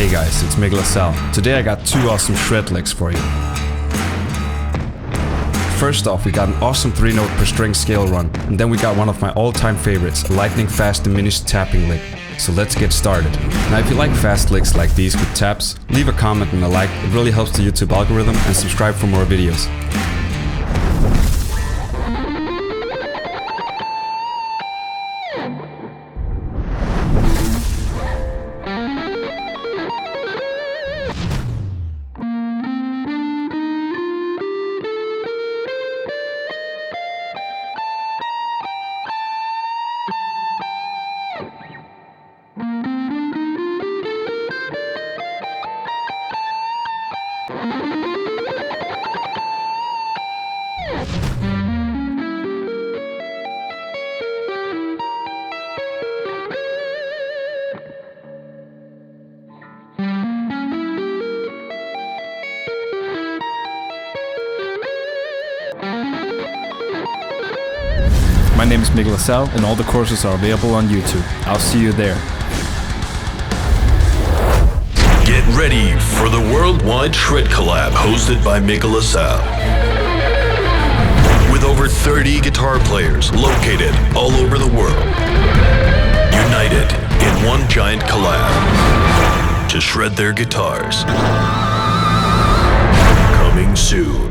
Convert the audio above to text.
Hey guys, it's Lassalle. Today I got two awesome shred licks for you. First off, we got an awesome 3-note per string scale run, and then we got one of my all-time favorites, a lightning fast diminished tapping lick. So let's get started. Now if you like fast licks like these with taps, leave a comment and a like, it really helps the YouTube algorithm, and subscribe for more videos. My name is Lassalle, and all the courses are available on YouTube. I'll see you there. Get ready for the worldwide shred collab hosted by Lassalle. With over 30 guitar players located all over the world, united in one giant collab to shred their guitars. Coming soon.